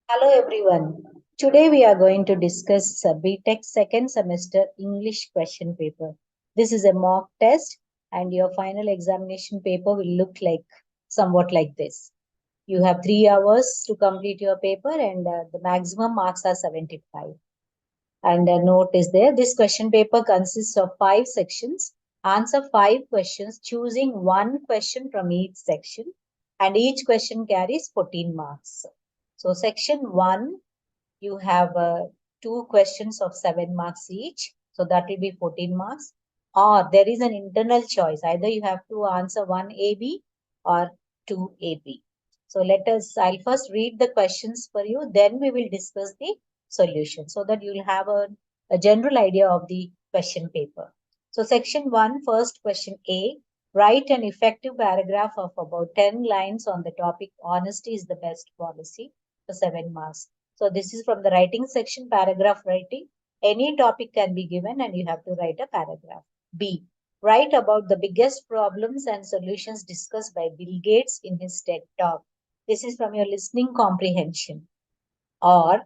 Hello everyone. Today we are going to discuss B.Tech second semester English question paper. This is a mock test and your final examination paper will look like somewhat like this. You have 3 hours to complete your paper and the maximum marks are 75. And a note is there. This question paper consists of 5 sections. Answer 5 questions, choosing one question from each section, and each question carries 14 marks. So, section 1, you have 2 questions of 7 marks each. So, that will be 14 marks. Or there is an internal choice. Either you have to answer 1 AB or 2 AB. So, I'll first read the questions for you, then we will discuss the solution so that you'll have a general idea of the question paper. So section 1, first question A, write an effective paragraph of about 10 lines on the topic honesty is the best policy for 7 marks. So this is from the writing section, paragraph writing. Any topic can be given and you have to write a paragraph. B, write about the biggest problems and solutions discussed by Bill Gates in his TED Talk. This is from your listening comprehension. Or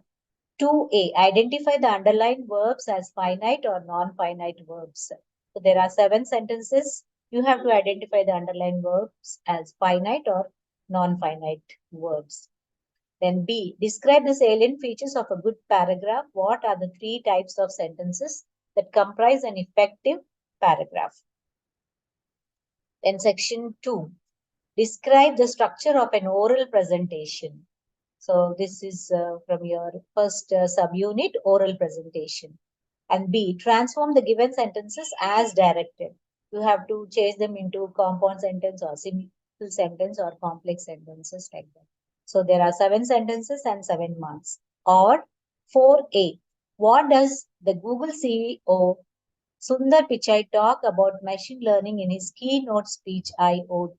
2A, identify the underlined verbs as finite or non-finite verbs. So there are 7 sentences. You have to identify the underlined verbs as finite or non-finite verbs. Then B, describe the salient features of a good paragraph. What are the 3 types of sentences that comprise an effective paragraph? Then section 2, describe the structure of an oral presentation. So this is from your first subunit, oral presentation. And B, transform the given sentences as directed. You have to change them into compound sentence or simple sentence or complex sentences like that. So there are 7 sentences and 7 marks. Or 4A, what does the Google CEO Sundar Pichai talk about machine learning in his keynote speech I/O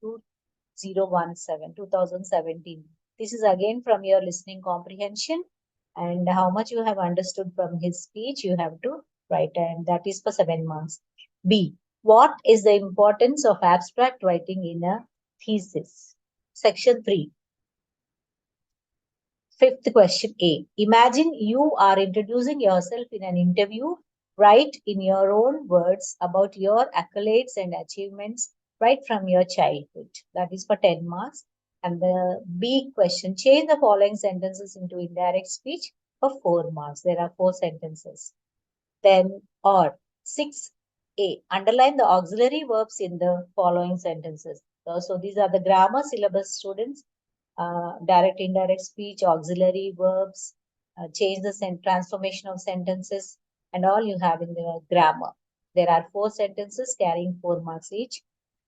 2017. This is again from your listening comprehension and how much you have understood from his speech you have to write, and that is for 7 marks. B, what is the importance of abstract writing in a thesis? Section 3, fifth question A. Imagine you are introducing yourself in an interview. Write in your own words about your accolades and achievements right from your childhood. That is for 10 marks. And the B question, change the following sentences into indirect speech for 4 marks. There are 4 sentences. Then, or 6A, underline the auxiliary verbs in the following sentences. So these are the grammar syllabus, students. Direct, indirect speech, auxiliary verbs, change the transformation of sentences, and all you have in the grammar. There are 4 sentences carrying 4 marks each.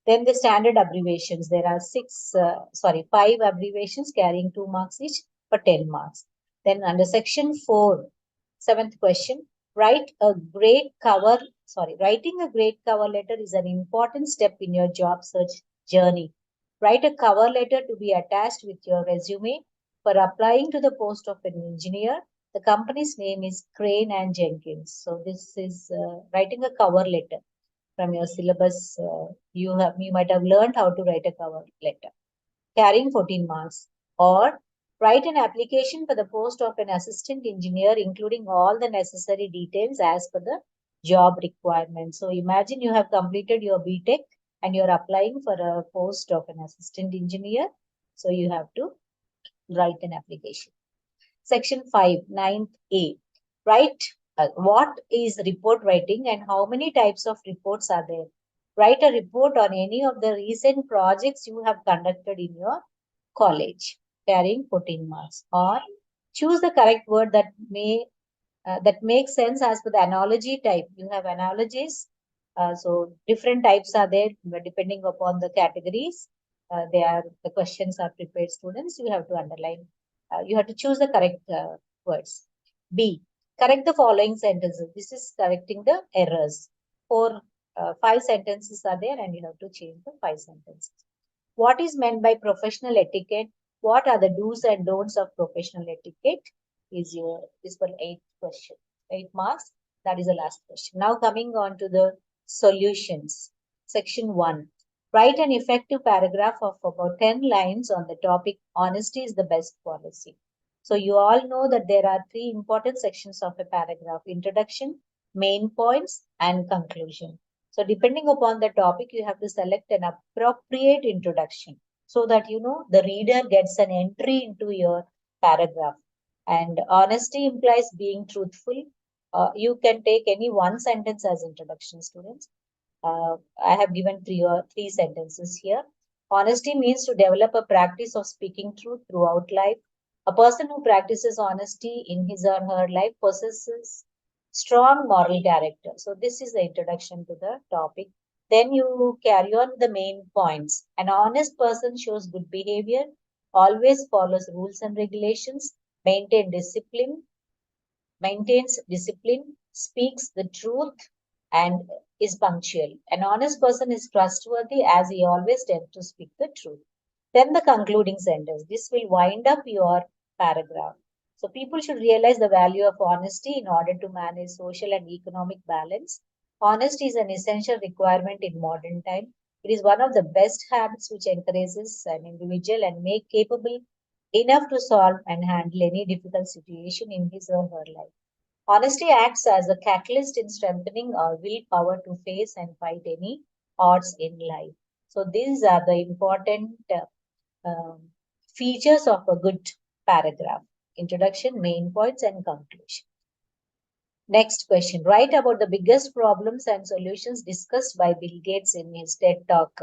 Then the standard abbreviations. There are 5 abbreviations carrying 2 marks each for 10 marks. Then under section 4, seventh question, writing a great cover letter is an important step in your job search journey. Write a cover letter to be attached with your resume for applying to the post of an engineer. The company's name is Crane and Jenkins. So this is writing a cover letter from your syllabus. You might have learned how to write a cover letter carrying 14 marks. Or write an application for the post of an assistant engineer, including all the necessary details as per the job requirements. So imagine you have completed your B.Tech and you're applying for a post of an assistant engineer. So you have to write an application. Section 5, 9th A. Write what is report writing and how many types of reports are there. Write a report on any of the recent projects you have conducted in your college, carrying 14 marks. Or choose the correct word that makes sense as per the analogy type. You have analogies. So different types are there depending upon the categories. The questions are prepared, students. You have to underline. You have to choose the correct words. B, correct the following sentences. This is correcting the errors. 5 sentences are there and you have to change the 5 sentences. What is meant by professional etiquette? What are the do's and don'ts of professional etiquette? Is for 8 question, 8 marks. That is the last question. Now coming on to the solutions. Section 1. Write an effective paragraph of about 10 lines on the topic honesty is the best policy. So you all know that there are three important sections of a paragraph: introduction, main points, and conclusion. So depending upon the topic, you have to select an appropriate introduction so that the reader gets an entry into your paragraph. And honesty implies being truthful. You can take any one sentence as introduction, students. I have given three sentences here. Honesty means to develop a practice of speaking truth throughout life. A person who practices honesty in his or her life possesses strong moral character. So this is the introduction to the topic. Then you carry on the main points. An honest person shows good behavior, always follows rules and regulations, maintains discipline, speaks the truth, and is punctual. An honest person is trustworthy as he always tends to speak the truth. Then the concluding sentence. This will wind up your paragraph. So people should realize the value of honesty in order to manage social and economic balance. Honesty is an essential requirement in modern time. It is one of the best habits which encourages an individual and make capable enough to solve and handle any difficult situation in his or her life. Honesty acts as a catalyst in strengthening our willpower to face and fight any odds in life. So these are the important features of a good paragraph: introduction, main points, and conclusion. Next question. Write about the biggest problems and solutions discussed by Bill Gates in his TED Talk.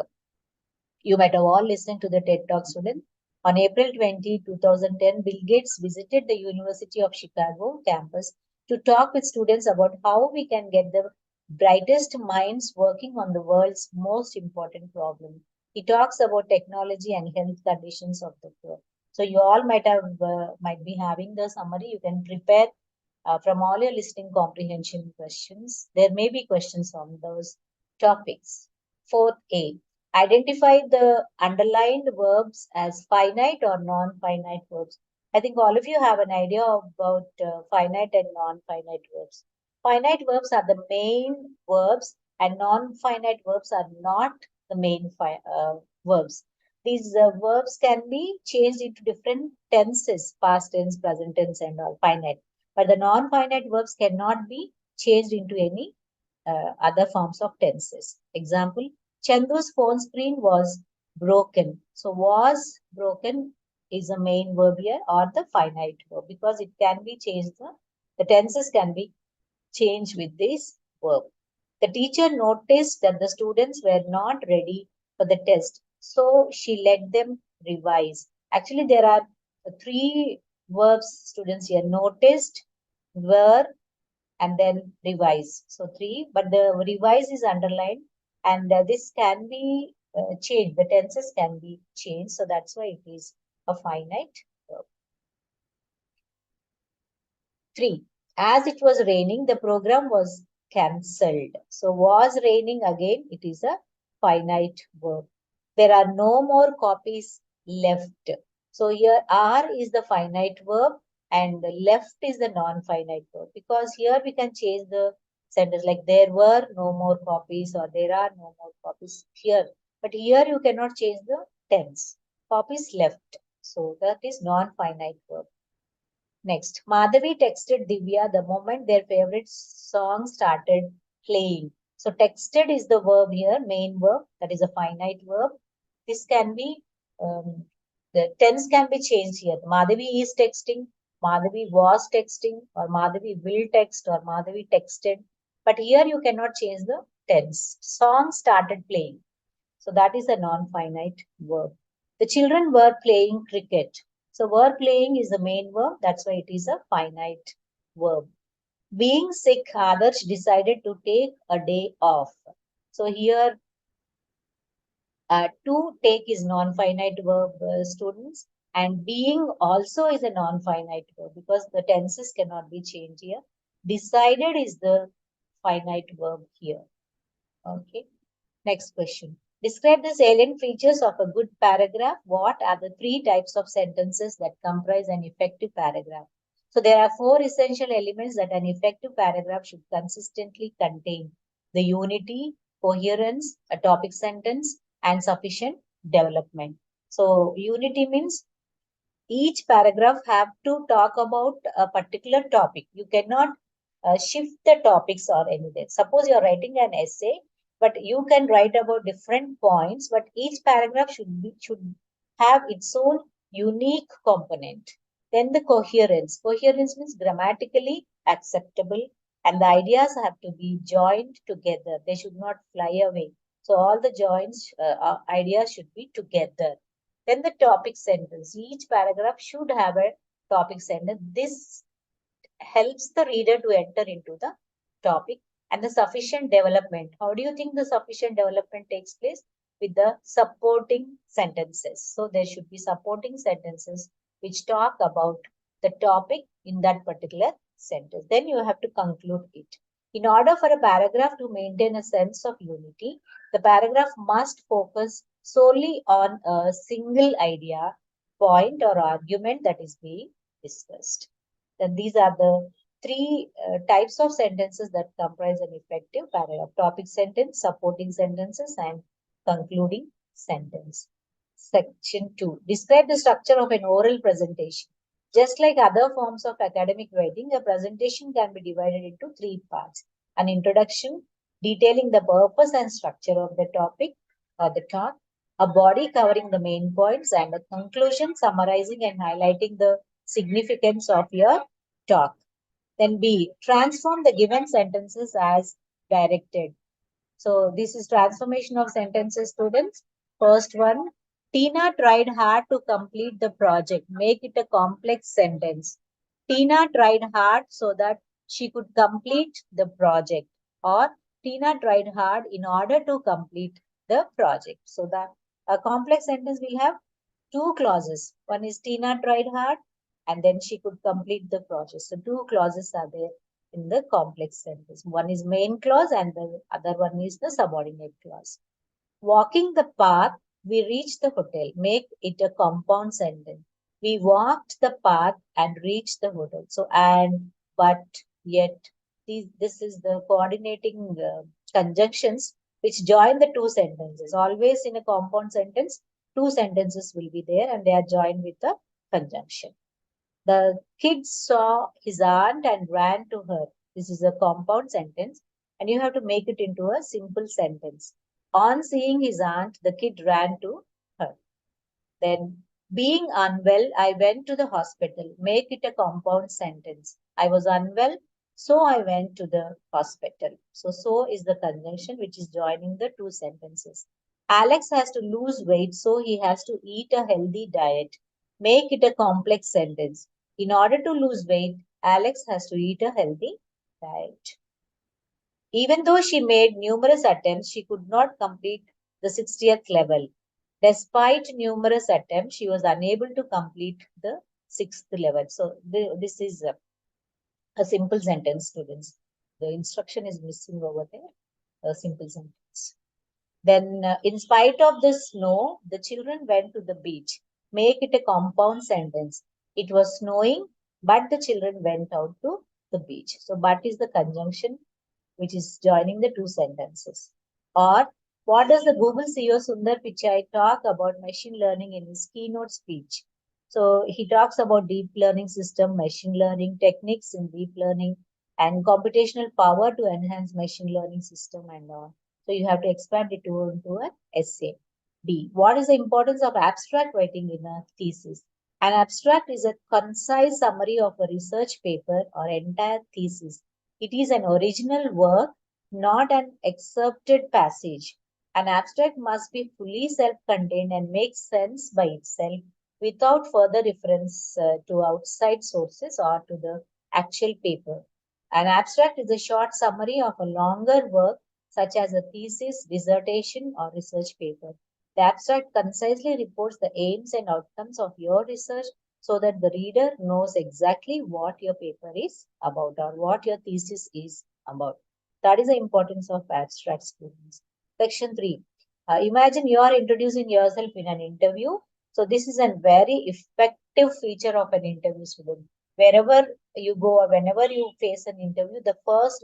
You might have all listened to the TED Talk, student. On April 2010, Bill Gates visited the University of Chicago campus to talk with students about how we can get the brightest minds working on the world's most important problem. He talks about technology and health conditions of the poor. So you all might be having the summary. You can prepare from all your listening comprehension questions. There may be questions on those topics. Fourth A. Identify the underlined verbs as finite or non-finite verbs. I think all of you have an idea about finite and non-finite verbs. Finite verbs are the main verbs and non-finite verbs are not the main verbs. These verbs can be changed into different tenses: past tense, present tense, and all finite. But the non-finite verbs cannot be changed into any other forms of tenses. Example, Chandu's phone screen was broken. So was broken is a main verb here or the finite verb because it can be changed. The tenses can be changed with this verb. The teacher noticed that the students were not ready for the test. So she let them revise. Actually, there are three verbs, students here: noticed, were, and then revise. So three, but the revise is underlined and this can be changed. The tenses can be changed. So that's why it is a finite verb. 3. As it was raining, the program was cancelled. So was raining, again, it is a finite verb. There are no more copies left. So here are is the finite verb and the left is the non-finite verb, because here we can change the sentence like there were no more copies or there are no more copies here. But here you cannot change the tense. Copies left. So that is non-finite verb. Next, Madhavi texted Divya the moment their favorite song started playing. So texted is the verb here, main verb, that is a finite verb. This can be, the tense can be changed here. Madhavi is texting, Madhavi was texting, or Madhavi will text, or Madhavi texted. But here you cannot change the tense. Song started playing. So that is a non-finite verb. The children were playing cricket. So were playing is the main verb. That's why it is a finite verb. Being sick, Adarsh decided to take a day off. So here, to take is non-finite verb, students. And being also is a non-finite verb because the tenses cannot be changed here. Decided is the finite verb here. Okay. Next question. Describe the salient features of a good paragraph. What are the three types of sentences that comprise an effective paragraph? So there are four essential elements that an effective paragraph should consistently contain: the unity, coherence, a topic sentence, and sufficient development. So unity means Each paragraph have to talk about a particular topic. You cannot shift the topics or anything. Suppose you are writing an essay, but you can write about different points, but each paragraph should have its own unique component. Then the coherence. Coherence means grammatically acceptable, and the ideas have to be joined together. They should not fly away. So all the joints ideas should be together. Then the topic sentence. Each paragraph should have a topic sentence. This helps the reader to enter into the topic. And the sufficient development. How do you think the sufficient development takes place? With the supporting sentences. So there should be supporting sentences which talk about the topic in that particular sentence. Then you have to conclude it. In order for a paragraph to maintain a sense of unity, the paragraph must focus solely on a single idea, point, or argument that is being discussed. Then these are the three types of sentences that comprise an effective paragraph: topic sentence, supporting sentences, and concluding sentence. Section 2. Describe the structure of an oral presentation. Just like other forms of academic writing, a presentation can be divided into three parts: an introduction, detailing the purpose and structure of the topic or the talk, a body covering the main points, and a conclusion summarizing and highlighting the significance of your talk. Then B, transform the given sentences as directed. So this is transformation of sentences, students. First one, Tina tried hard to complete the project. Make it a complex sentence. Tina tried hard so that she could complete the project. Or Tina tried hard in order to complete the project. So that a complex sentence will have two clauses. One is Tina tried hard and then she could complete the project. So two clauses are there in the complex sentence. One is main clause and the other one is the subordinate clause. Walking the path, we reached the hotel. Make it a compound sentence. We walked the path and reached the hotel. So and, but, yet, this is the coordinating conjunctions which join the two sentences. Always in a compound sentence, two sentences will be there and they are joined with a conjunction. The kid saw his aunt and ran to her. This is a compound sentence, and you have to make it into a simple sentence. On seeing his aunt, the kid ran to her. Then, being unwell, I went to the hospital. Make it a compound sentence. I was unwell, so I went to the hospital. So is the conjunction which is joining the two sentences. Alex has to lose weight, so he has to eat a healthy diet. Make it a complex sentence. In order to lose weight, Alex has to eat a healthy diet. Even though she made numerous attempts, she could not complete the 60th level. Despite numerous attempts, she was unable to complete the 6th level. So this is a simple sentence, students. The instruction is missing over there. A simple sentence. Then, in spite of the snow, the children went to the beach. Make it a compound sentence. It was snowing, but the children went out to the beach. So, but is the conjunction which is joining the two sentences. Or, what does the Google CEO Sundar Pichai talk about machine learning in his keynote speech? So, he talks about deep learning system, machine learning techniques in deep learning, and computational power to enhance machine learning system and all. So, you have to expand it into an essay. D. What is the importance of abstract writing in a thesis? An abstract is a concise summary of a research paper or entire thesis. It is an original work, not an excerpted passage. An abstract must be fully self-contained and make sense by itself without further reference to outside sources or to the actual paper. An abstract is a short summary of a longer work, such as a thesis, dissertation, or research paper. The abstract concisely reports the aims and outcomes of your research so that the reader knows exactly what your paper is about or what your thesis is about. That is the importance of abstract, students. Section 3. Imagine you are introducing yourself in an interview. So this is a very effective feature of an interview, student. Wherever you go or whenever you face an interview,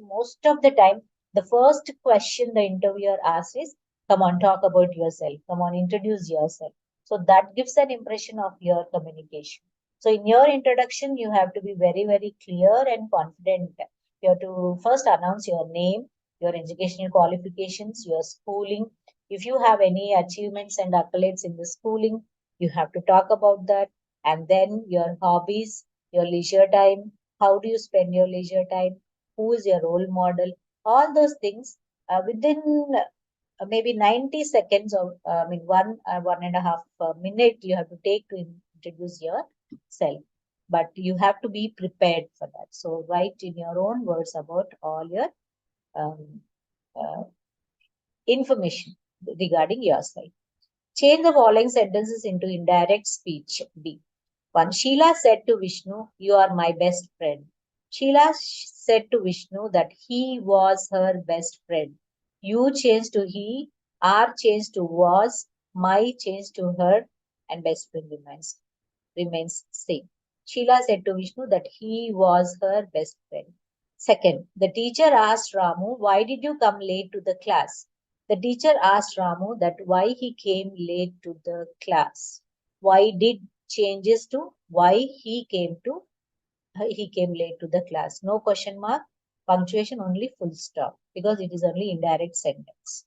most of the time, the first question the interviewer asks is, come on, talk about yourself. Come on, introduce yourself. So that gives an impression of your communication. So in your introduction, you have to be very, very clear and confident. You have to first announce your name, your educational qualifications, your schooling. If you have any achievements and accolades in the schooling, you have to talk about that. And then your hobbies, your leisure time, how do you spend your leisure time, who is your role model, all those things within maybe 90 seconds or I mean 1.5 minute you have to take to introduce yourself. But you have to be prepared for that. So write in your own words about all your um, uh, information regarding yourself. Change the following sentences into indirect speech. B. 1. Sheila said to Vishnu, "You are my best friend." Sheila said to Vishnu that he was her best friend. You changed to he, our changed to was, my changed to her, and best friend remains same. Sheila said to Vishnu that he was her best friend. Second, the teacher asked Ramu, "Why did you come late to the class?" The teacher asked Ramu that why he came late to the class. Why did changes to why he came late to the class. No question mark, punctuation only full stop because it is only indirect sentence.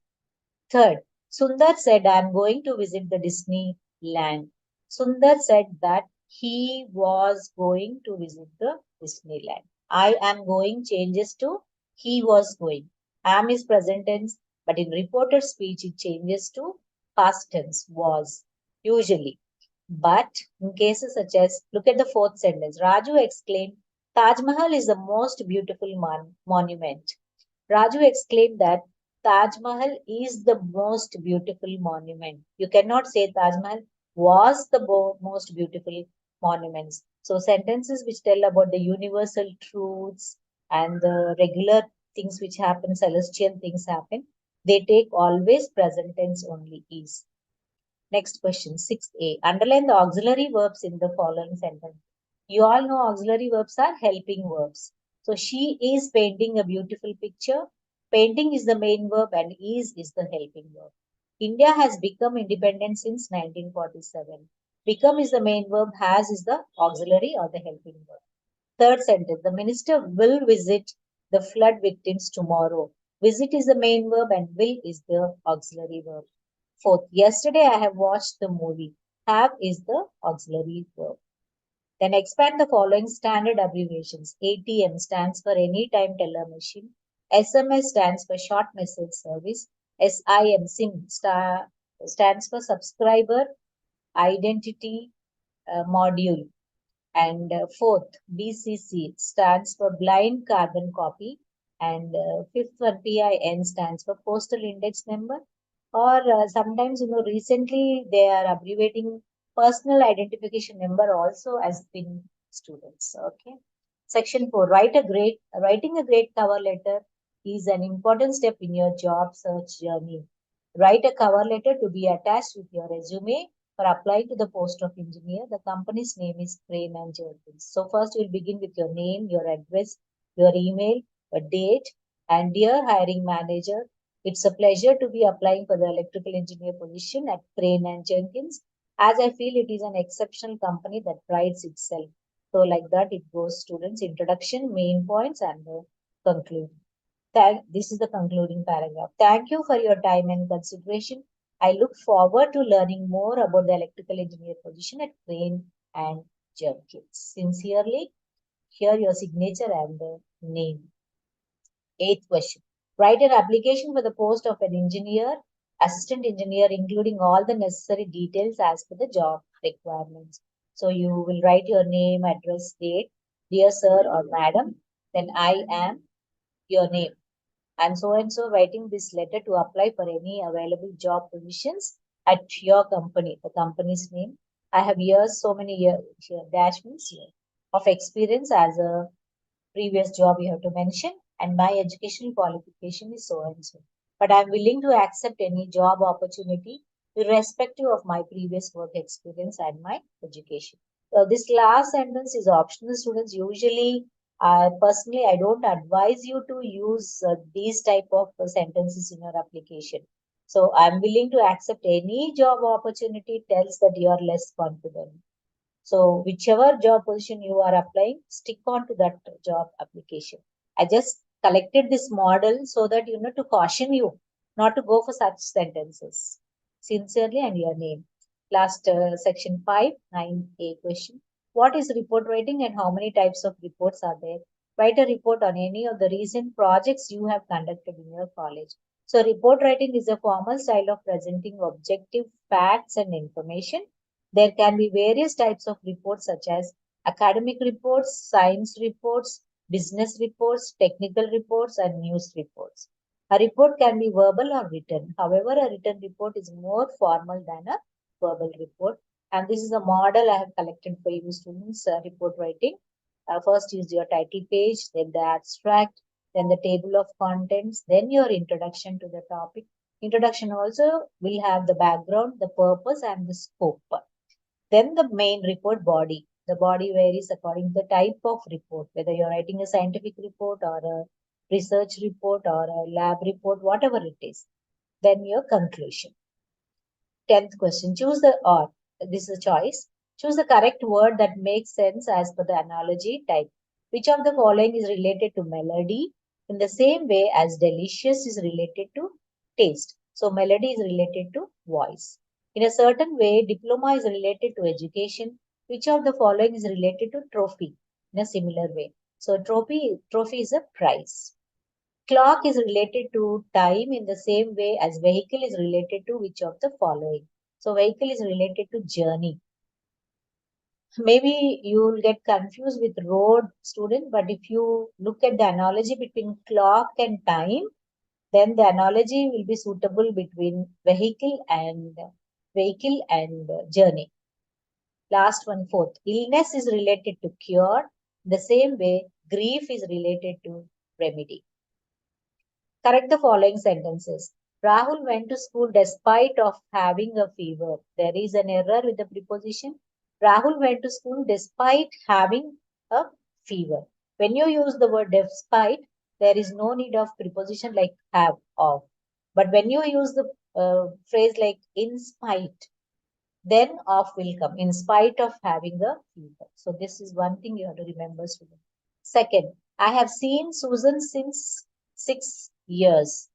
Third, Sundar said, "I'm going to visit the Disneyland." Sundar said that he was going to visit the Disneyland. I am going changes to he was going. Am is present tense, but in reported speech it changes to past tense was usually. But in cases such as, look at the fourth sentence. Raju exclaimed, "Taj Mahal is the most beautiful monument." Raju exclaimed that Taj Mahal is the most beautiful monument. You cannot say Taj Mahal was the most beautiful monuments. So sentences which tell about the universal truths and the regular things which happen, celestial things happen, they take always present tense only is. Next question, 6a. Underline the auxiliary verbs in the following sentence. You all know auxiliary verbs are helping verbs. So she is painting a beautiful picture. Painting is the main verb and is the helping verb. India has become independent since 1947. Become is the main verb, has is the auxiliary or the helping verb. Third sentence, the minister will visit the flood victims tomorrow. Visit is the main verb and will is the auxiliary verb. Fourth, yesterday I have watched the movie. Have is the auxiliary verb. Then expand the following standard abbreviations. ATM stands for Anytime Teller Machine. SMS stands for Short Message Service. SIM stands for Subscriber Identity Module. And fourth, BCC stands for Blind Carbon Copy. And fifth one, PIN stands for Postal Index Number. Or sometimes, recently they are abbreviating personal identification number also as PIN students. Okay. Section 4, writing a great cover letter is an important step in your job search journey. Write a cover letter to be attached with your resume for applying to the post of engineer. The company's name is Crane and Jenkins. So first you'll begin with your name, your address, your email, a date, and dear hiring manager, it's a pleasure to be applying for the electrical engineer position at Crane and Jenkins, as I feel it is an exceptional company that prides itself. So like that it goes, students, introduction, main points, and the conclusion. This is the concluding paragraph. Thank you for your time and consideration. I look forward to learning more about the electrical engineer position at Crane and Jenkins. Sincerely, here your signature and the name. Eighth question. Write an application for the post of an engineer, assistant engineer, including all the necessary details as per the job requirements. So you will write your name, address, date, dear sir or madam, then I am your name. And so writing this letter to apply for any available job positions at your company, the company's name. I have years, so many years, here, dash means year, of experience as a previous job you have to mention, and my educational qualification is so and so. But I'm willing to accept any job opportunity irrespective of my previous work experience and my education. So this last sentence is optional, students. Usually, personally, I don't advise you to use these type of sentences in your application. So I'm willing to accept any job opportunity tells that you are less confident. So whichever job position you are applying, stick on to that job application. I just collected this model so that to caution you not to go for such sentences. Sincerely and your name. Last section 5, 9A question. What is report writing and how many types of reports are there? Write a report on any of the recent projects you have conducted in your college. So report writing is a formal style of presenting objective facts and information. There can be various types of reports such as academic reports, science reports, business reports, technical reports, and news reports. A report can be verbal or written. However, a written report is more formal than a verbal report. And this is a model I have collected for you students, report writing. First is your title page, then the abstract, then the table of contents, then your introduction to the topic. Introduction also will have the background, the purpose, and the scope. Then the main report body. The body varies according to the type of report, whether you're writing a scientific report or a research report or a lab report, whatever it is. Then your conclusion. 10th question, choose the or. This is a choice. Choose the correct word that makes sense as per the analogy type. Which of the following is related to melody in the same way as delicious is related to taste? So melody is related to voice. In a certain way, diploma is related to education. Which of the following is related to trophy in a similar way? So trophy is a prize. Clock is related to time in the same way as vehicle is related to which of the following. So vehicle is related to journey. Maybe you will get confused with road, student, but if you look at the analogy between clock and time, then the analogy will be suitable between vehicle and journey. Last one, fourth. Illness is related to cure. The same way, grief is related to remedy. Correct the following sentences. Rahul went to school despite of having a fever. There is an error with the preposition. Rahul went to school despite having a fever. When you use the word despite, there is no need of preposition like have, of. But when you use the phrase like in spite, then of will come in spite of having a fever. So this is one thing you have to remember, students. Second, I have seen Susan since 6 years.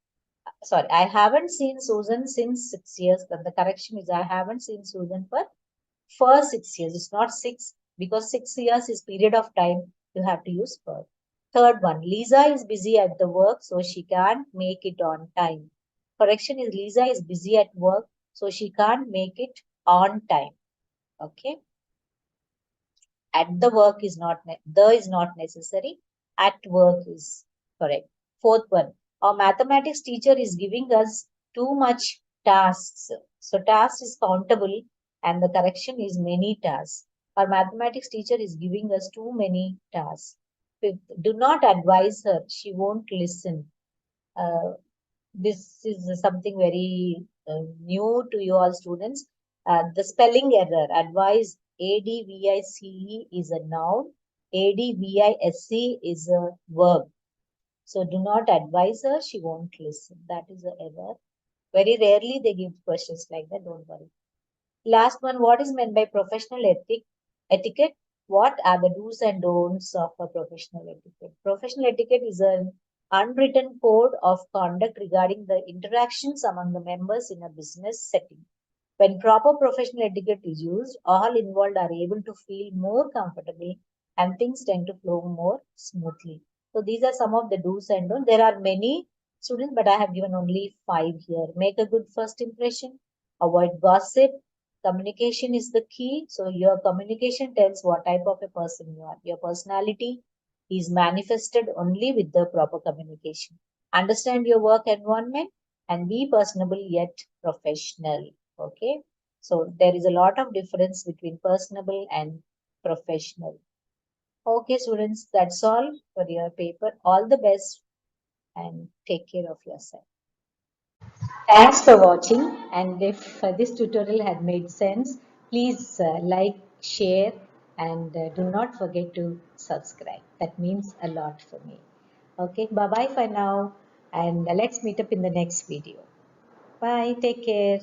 Sorry, I haven't seen Susan since 6 years. Then the correction is I haven't seen Susan for 6 years. It's not six because 6 years is period of time. You have to use for. Third one, Lisa is busy at the work, so she can't make it on time. Correction is Lisa is busy at work, so she can't make it on time. Okay. At the work is not, the is not necessary. At work is correct. Fourth one, our mathematics teacher is giving us too much tasks. So task is countable and the correction is many tasks. Our mathematics teacher is giving us too many tasks. Fifth, do not advise her. She won't listen. This is something very new to you all students. The spelling error, advise, ADVICE is a noun, ADVISE is a verb. So do not advise her, she won't listen. That is an error. Very rarely they give questions like that, don't worry. Last one, what is meant by professional etiquette? What are the do's and don'ts of a professional etiquette? Professional etiquette is an unwritten code of conduct regarding the interactions among the members in a business setting. When proper professional etiquette is used, all involved are able to feel more comfortable and things tend to flow more smoothly. So these are some of the do's and don'ts. There are many students, but I have given only 5 here. Make a good first impression, avoid gossip. Communication is the key. So your communication tells what type of a person you are. Your personality is manifested only with the proper communication. Understand your work environment and be personable yet professional. Okay. So there is a lot of difference between personable and professional. Okay, students, that's all for your paper. All the best and take care of yourself. Thanks for watching. And if this tutorial had made sense, please like, share, and do not forget to subscribe. That means a lot for me. Okay, bye-bye for now. And let's meet up in the next video. Bye, take care.